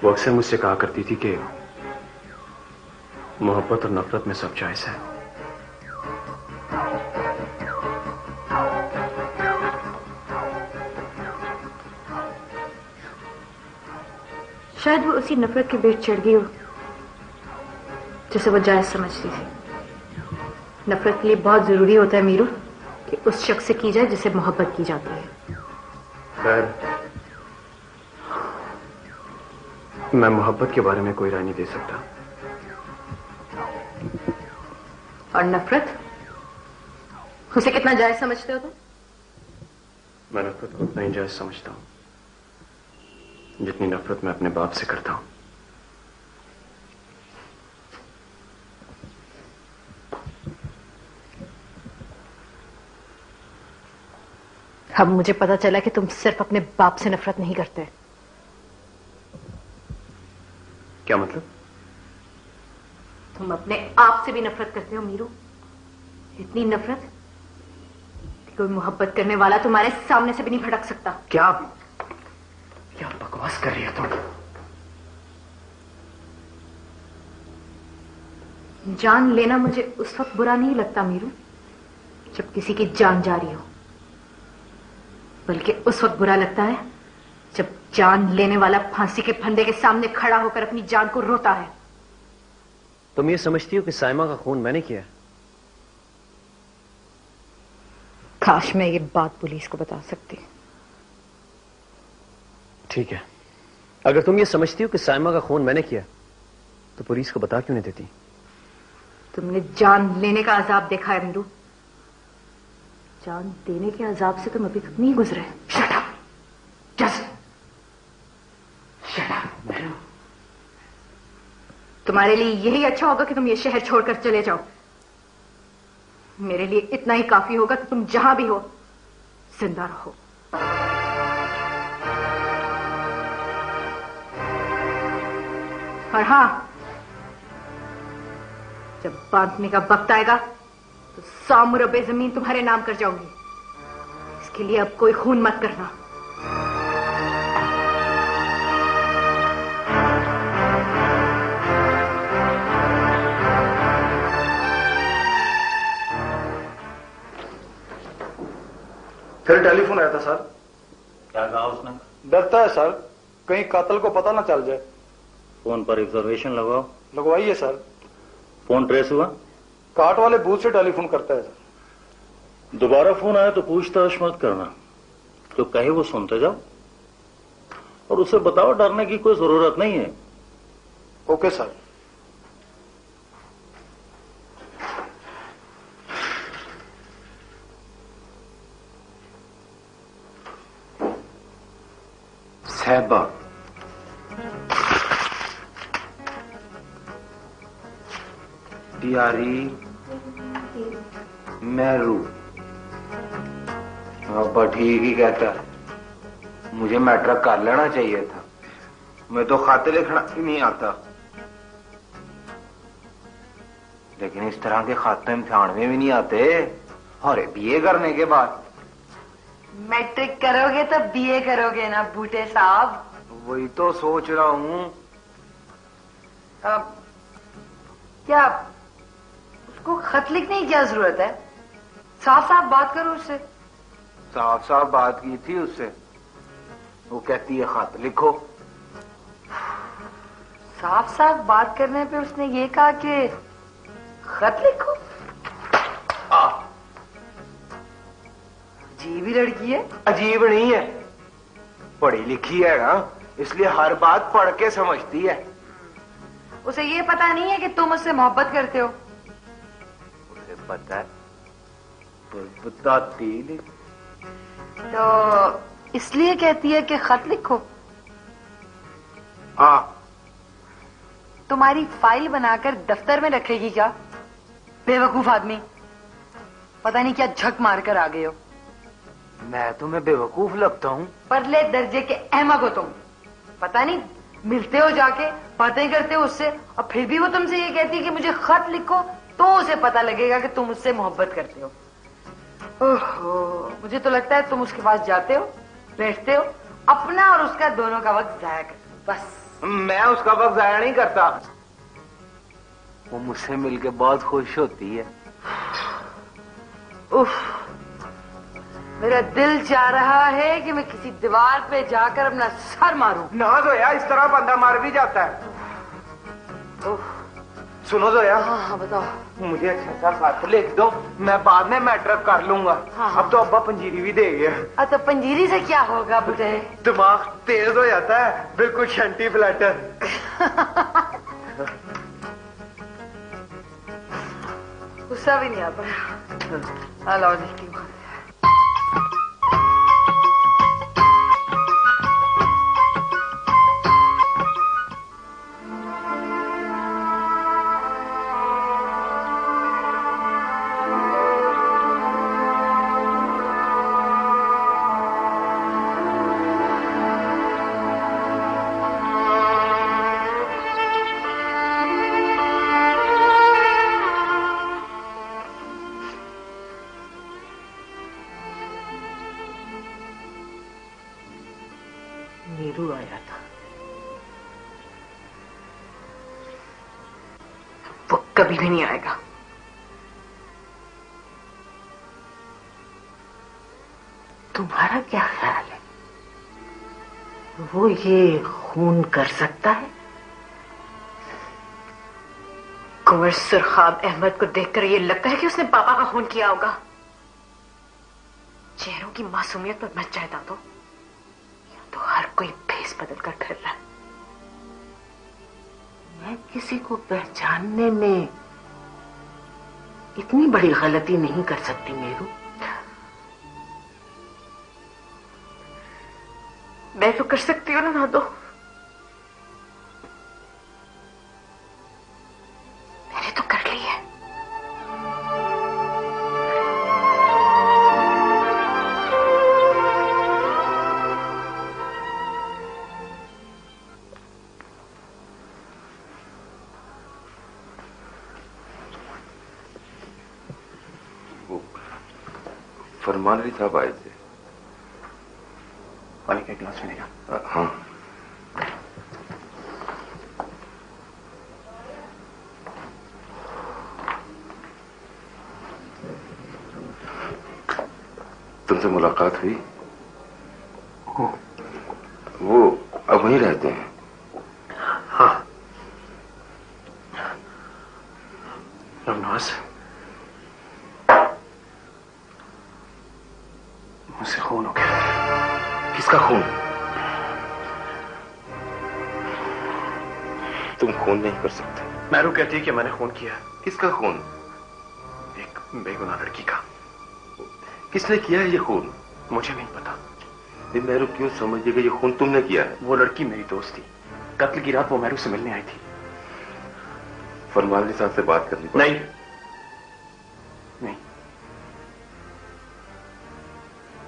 वो अक्सर मुझसे कहा करती थी कि मोहब्बत और नफरत में सब जायज है। शायद वो उसी नफरत के पेट चढ़ गई हो जिसे वो जायज समझती थी। नफरत के लिए बहुत जरूरी होता है मीरू कि उस शख्स से की जाए जिसे मोहब्बत की जाती है। खैर, मैं मोहब्बत के बारे में कोई राय नहीं दे सकता। और नफरत, उसे कितना जायज समझते हो तुम? मैं नफरत को उतना ही जायज समझता हूं जितनी नफरत मैं अपने बाप से करता हूं। अब मुझे पता चला कि तुम सिर्फ अपने बाप से नफरत नहीं करते। क्या मतलब? तुम अपने आप से भी नफरत करते हो मीरू। इतनी नफरत कि कोई मोहब्बत करने वाला तुम्हारे सामने से भी नहीं भटक सकता। क्या बकवास कर रही हो तुम? जान लेना मुझे उस वक्त बुरा नहीं लगता मीरू जब किसी की जान जा रही हो, बल्कि उस वक्त बुरा लगता है जब जान लेने वाला फांसी के फंदे के सामने खड़ा होकर अपनी जान को रोता है। तुम ये समझती हो कि साइमा का खून मैंने किया? काश मैं ये बात पुलिस को बता सकती। ठीक है, अगर तुम ये समझती हो कि साइमा का खून मैंने किया तो पुलिस को बता क्यों नहीं देती? तुमने जान लेने का अजाब देखा है मीरू, जान देने के अजाब से तुम अभी तक नहीं गुजरे। Shut up, just shut up Meeru. तुम्हारे लिए यही अच्छा होगा कि तुम ये शहर छोड़कर चले जाओ। मेरे लिए इतना ही काफी होगा कि तुम जहां भी हो जिंदा रहो। और हां, जब बांटने का वक्त आएगा तो 100 मुरब्बे जमीन तुम्हारे नाम कर जाऊंगी। इसके लिए अब कोई खून मत करना। फिर टेलीफोन आया था सर। क्या कहा उसने? डरता है सर, कहीं कातल को पता ना चल जाए। फोन पर ऑब्जर्वेशन लगाओ। लगवाइए सर। फोन ट्रेस हुआ? काट वाले बूथ से टेलीफोन करता है सर। दोबारा फोन आया तो पूछताछ मत करना, जो कहे वो सुनते जाओ और उसे बताओ डरने की कोई जरूरत नहीं है। Okay sir. साहिबा, प्यारी मेहरू, अब्बा ठीक ही कहता है। मुझे मैट्रिक कर लेना चाहिए था। मैं तो खाते लिखना ही नहीं आता, लेकिन इस तरह के खाते इम्तिहान में भी नहीं आते। और बीए करने के बाद मैट्रिक करोगे तो बीए करोगे ना बूटे साहब? वही तो सोच रहा हूं। क्या उसको खत लिखने की क्या जरूरत है? साफ साफ बात करो उससे। साफ साफ बात की थी उससे, वो कहती है खत लिखो। साफ साफ बात करने पे उसने ये कहा कि खत लिखो। अजीब ही लड़की है। अजीब नहीं है, पढ़ी लिखी है ना, इसलिए हर बात पढ़ के समझती है। उसे ये पता नहीं है कि तुम उससे मोहब्बत करते हो? उसे पता है पर बताती नहीं। तो इसलिए कहती है कि खत लिखो। हाँ। तुम्हारी फाइल बनाकर दफ्तर में रखेगी क्या? बेवकूफ आदमी, पता नहीं क्या झक मार कर आ गए हो। मैं तुम्हें बेवकूफ लगता हूँ? परले दर्जे के अहमक हो तुम। पता नहीं मिलते हो जाके, बातें करते हो उससे, और फिर भी वो तुमसे ये कहती है कि मुझे खत लिखो, तो उसे पता लगेगा कि तुम उससे मोहब्बत करते हो। ओहो, मुझे तो लगता है तुम उसके पास जाते हो, बैठते हो, अपना और उसका दोनों का वक्त जाया करते हो। बस मैं उसका वक्त जाया नहीं करता। वो मुझसे मिलके बहुत खुश होती है। उफ, मेरा दिल चाह रहा है कि मैं किसी दीवार पे जाकर अपना सर मारूं। ना जोया, इस तरह बंदा मार भी जाता है। उफ, सुनो जोया। हाँ बताओ। मुझे अच्छा सा खत लिख दो, मैं बाद में मैट्रिक कर लूंगा। हाँ। अब तो अब्बा पंजीरी भी दे गए। तो पंजीरी से क्या होगा बुढ़े? दिमाग तेज हो जाता है, बिल्कुल शंटी फ्लैटर। गुस्सा भी नहीं आ पाया। लाओ लिखती हूँ। नीरू आया था, वो कभी भी नहीं आएगा। तुम्हारा क्या ख्याल है, वो ये खून कर सकता है? कुंवर सुरखाब अहमद को देखकर ये लगता है कि उसने पापा का खून किया होगा। चेहरों की मासूमियत पर मच जाए दादो, तो हर कोई भेस बदल कर फिर रहा है। मैं किसी को पहचानने में इतनी बड़ी गलती नहीं कर सकती नीरू। मैं तो कर सकती हूँ ना दादो। मैंने तो कर ली है। फरमान अली साहब आए थे। पानी का गिलास मिलेगा? हाँ। तुमसे मुलाकात हुई? वो अब वहीं रहते हैं? हाँ। रमनवाज, मुझसे खून हो गया। किसका खून? तुम खून नहीं कर सकते। मैरू कहती है कि मैंने खून किया। किसका खून? एक बेगुनाह लड़की का। किसने किया है ये खून? मुझे नहीं पता। मैरू क्यों समझिएगा ये खून तुमने किया है? वो लड़की मेरी दोस्त थी। कत्ल की रात वो मैरू से मिलने आई थी। फरमान अली साहब से बात करनी पड़ी। नहीं नहीं,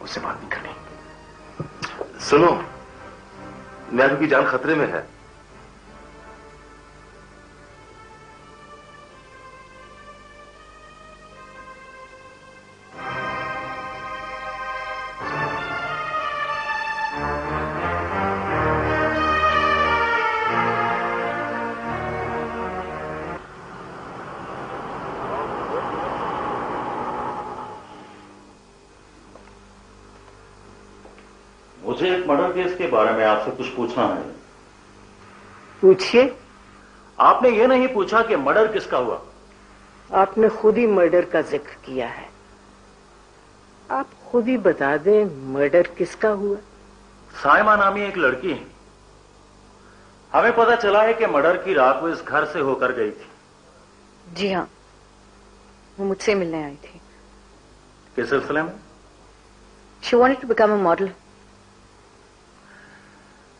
उससे बात नहीं करनी। सुनो, मैरू की जान खतरे में है। मुझे एक मर्डर केस के बारे में आपसे कुछ पूछना है। पूछिए। आपने ये नहीं पूछा कि मर्डर किसका हुआ। आपने खुद ही मर्डर का जिक्र किया है, आप खुद ही बता दें मर्डर किसका हुआ। साइमा नामी एक लड़की है। हमें पता चला है कि मर्डर की रात वो इस घर से होकर गई थी। जी हाँ, वो मुझसे मिलने आई थी। किस सिलसिले में? She wanted to become a model.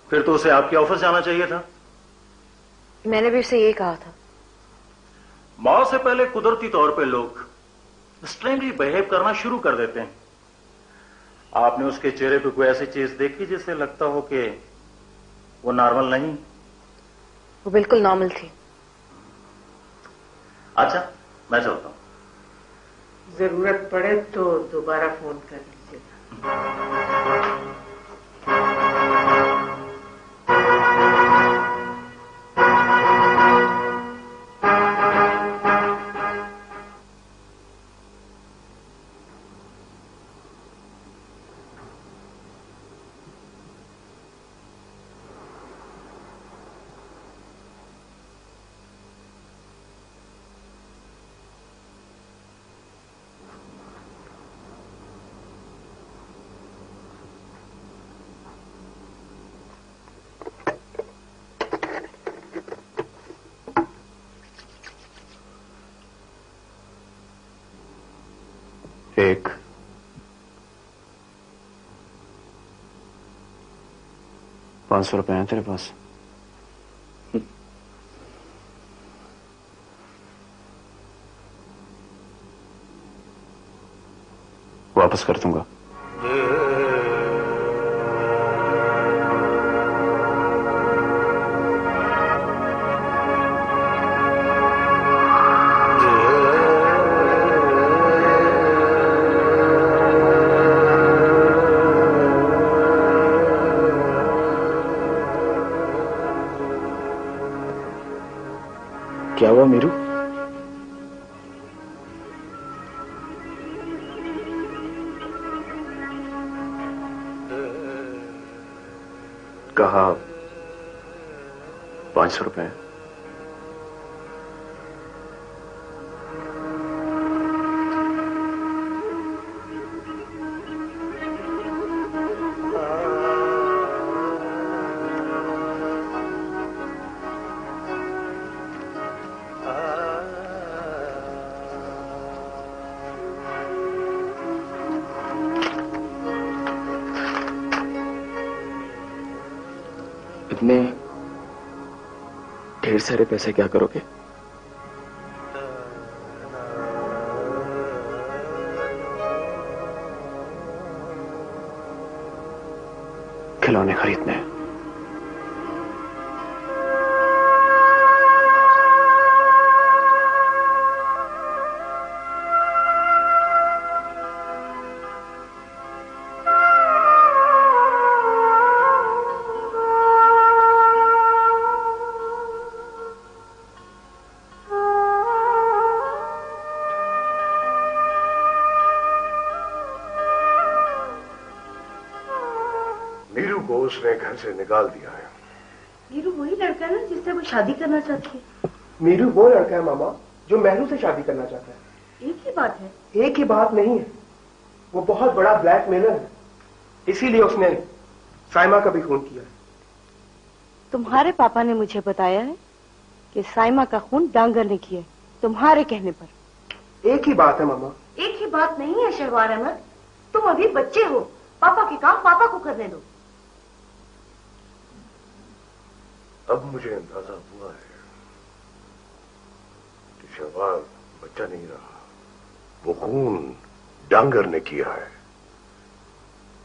फिर तो उसे आपके ऑफिस जाना चाहिए था। मैंने भी उसे ये कहा था। मौत से पहले कुदरती तौर पे लोग स्ट्रेंजली बिहेव करना शुरू कर देते हैं। आपने उसके चेहरे पे कोई ऐसी चीज देखी जिससे लगता हो कि वो नॉर्मल नहीं? वो बिल्कुल नॉर्मल थी। अच्छा, मैं चलता हूं। जरूरत पड़े तो दोबारा फोन कर लीजिएगा। 500 रुपए हैं तेरे पास? वापस कर दूंगा। क्या हुआ मीरू? कहा 500 रुपए हैं। इतने ढेर सारे पैसे क्या करोगे? खिलौने खरीदने हैं। मीरू को उसने घर से निकाल दिया है। मीरू वही लड़का है ना जिससे वो शादी करना चाहती है? मीरू वो लड़का है मामा जो महरू से शादी करना चाहता है। एक ही बात है? एक ही बात नहीं है, वो बहुत बड़ा ब्लैकमेलर है, इसीलिए उसने साइमा का भी खून किया है। तुम्हारे पापा ने मुझे बताया है कि साइमा का खून डांगर ने किया है, तुम्हारे कहने पर। एक ही बात है मामा। एक ही बात नहीं है शहवार अहमद, तुम अभी बच्चे हो, पापा के काम पापा को करने दो। अब मुझे अंदाजा हुआ है कि शहबाज बच्चा नहीं रहा, वो खून डांगर ने किया है,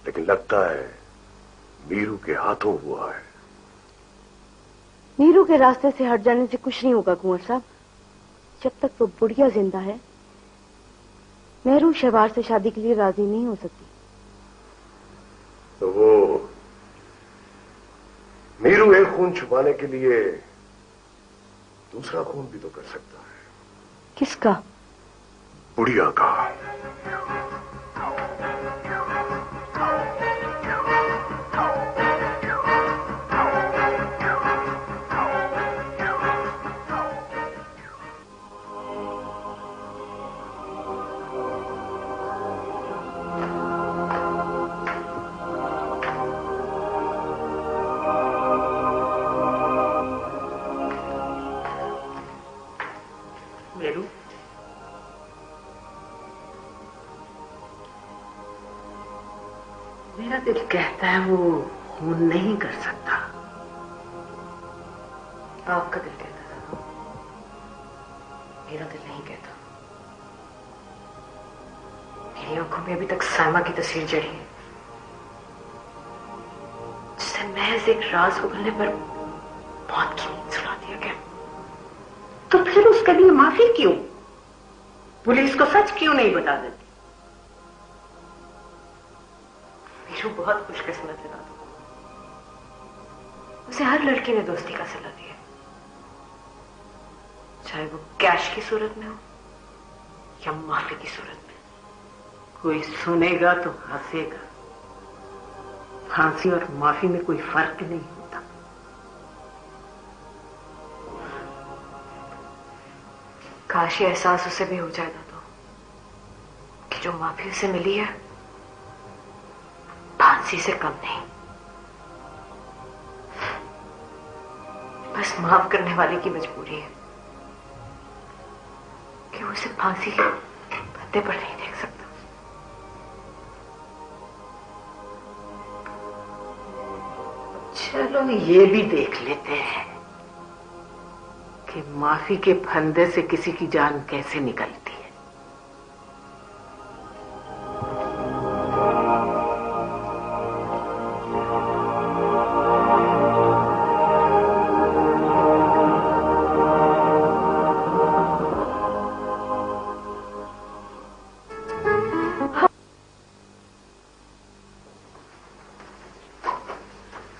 लेकिन लगता है मीरू के हाथों हुआ है। मीरू के रास्ते से हट जाने से कुछ नहीं होगा कुंवर साहब। जब तक वो बुढ़िया जिंदा है, महरू शहबाज से शादी के लिए राजी नहीं हो सकती। तो वो मीरू एक खून छुपाने के लिए दूसरा खून भी तो कर सकता है। किसका? बुढ़िया का। मेरा दिल कहता है वो खून नहीं कर सकता। आपका दिल कहता था, मेरा दिल नहीं कहता। मेरी आंखों में अभी तक साइमा की तस्वीर जड़ी है, जिससे महज एक राज उगलने पर मौत की नींद सुला दिया गया। तो फिर उसके लिए माफी क्यों? पुलिस को सच क्यों नहीं बता देती? मीरू बहुत खुशकिस्मत है दादू, उसे हर लड़की ने दोस्ती का सिला दिया, चाहे वो कैश की सूरत में हो या माफी की सूरत में। कोई सुनेगा तो हंसेगा। फांसी और माफी में कोई फर्क नहीं होता। काश ये एहसास उसे भी हो जाए दादू कि जो माफी उसे मिली है फांसी से कम नहीं, बस माफ करने वाले की मजबूरी है कि वो उसे फांसी के पत्ते पर नहीं देख सकता। चलो ये भी देख लेते हैं कि माफी के फंदे से किसी की जान कैसे निकलती है।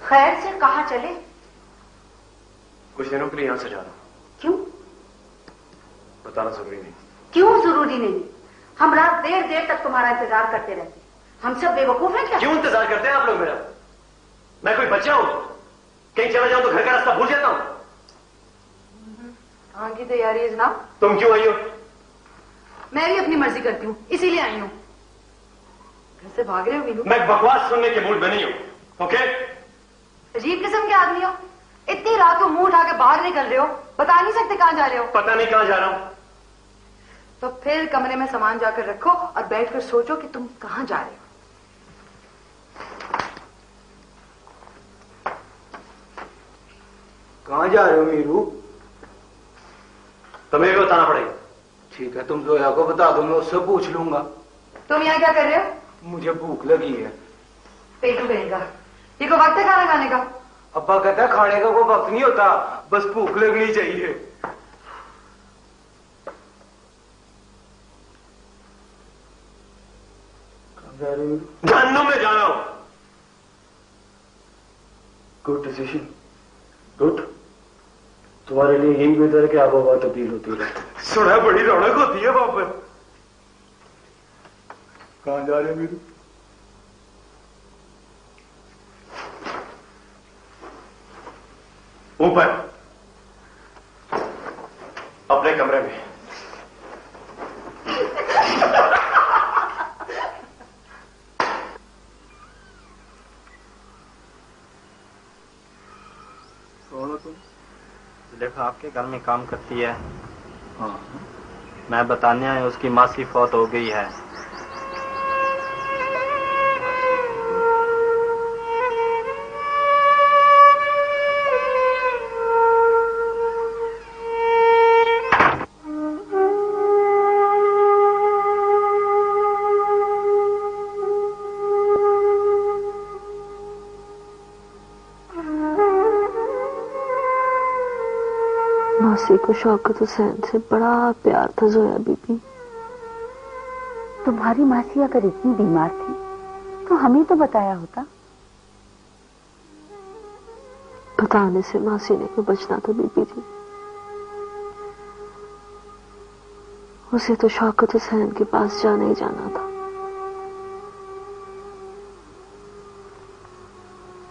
खैर से कहाँ चले? कुछ दिनों के लिए यहां से जा रहा हूं। क्यों? बताना जरूरी नहीं। क्यों जरूरी नहीं? हम रात देर देर तक तुम्हारा इंतजार करते रहते। हम सब बेवकूफ हैं क्या? क्यों इंतजार करते हैं आप लोग मेरा? मैं कोई बच्चा हूं? कहीं चला जाऊं तो घर का रास्ता भूल जाता हूं। कहाँ की तैयारी है जनाब? तुम क्यों आई हो? मैं भी अपनी मर्जी करती हूँ, इसीलिए आई हूँ। घर से भाग रहे हो मीनू? मैं बकवास सुनने के मूड में नहीं हूं। ओके? अजीब किस्म के आदमी हो। इतनी रात को मुंह उठा के बाहर निकल रहे हो, बता नहीं सकते कहां जा रहे हो? पता नहीं कहां जा रहा हूं। तो फिर कमरे में सामान जाकर रखो और बैठकर सोचो कि तुम कहां जा रहे हो। कहां जा रहे हो मीरू? तुम्हें भी बताना पड़ेगा। ठीक है, तुम जोया को बता दो, मैं उससे पूछ लूंगा। तुम यहाँ क्या कर रहे हो? मुझे भूख लगी है। पेटू कहेगा। ये को वक्त है खाना खाने का? अब्बा कहता है खाने का कोई वक्त नहीं होता, बस भूख लगनी चाहिए। जहन्नुम में जा रहा हूं। Good decision, good. तुम्हारे लिए यही बेहतर है कि आबोहवा तब्दील होती रहे। सुना बड़ी रौनक होती है वहां पर। कहां जा रहे हो मीरू? ऊपर अपने कमरे में। कौन हो तुम? देखो आपके घर में काम करती है। हाँ। मैं बताने आया उसकी मासी फौत हो गई है। मासी को शौकत हुसैन से बड़ा प्यार था जोया बीबी। तुम्हारी मासी अगर इतनी बीमार थी तो हमें तो बताया होता। बताने से मासी ने क्यों बचना था बीबी जी? उसे तो शौकत हुसैन के पास जाना ही जाना था।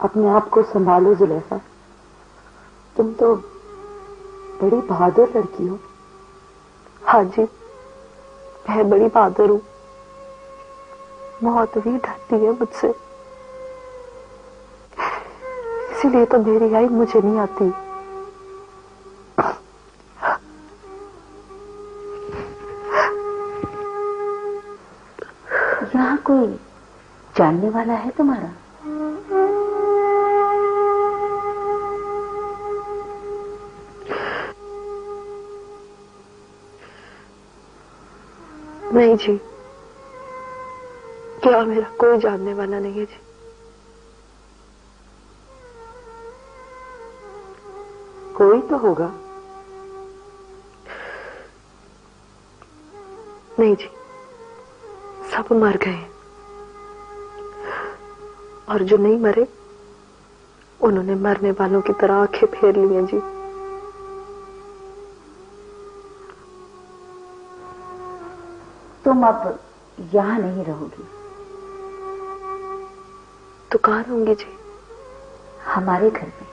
अपने आप को संभालो जुलेखा, तुम तो बड़ी बहादुर लड़की हो। हाँ जी, मैं बड़ी बहादुर हूं। मौत भी डरती है मुझसे, इसीलिए तो मेरी आई मुझे नहीं आती। यहाँ कोई जानने वाला है तुम्हारा? नहीं जी, क्या मेरा कोई जानने वाला नहीं है जी। कोई तो होगा। नहीं जी, सब मर गए और जो नहीं मरे उन्होंने मरने वालों की तरह आंखें फेर ली हैं जी। तुम अब यहां नहीं रहोगी तो कहां रहूंगी जी? हमारे घर में।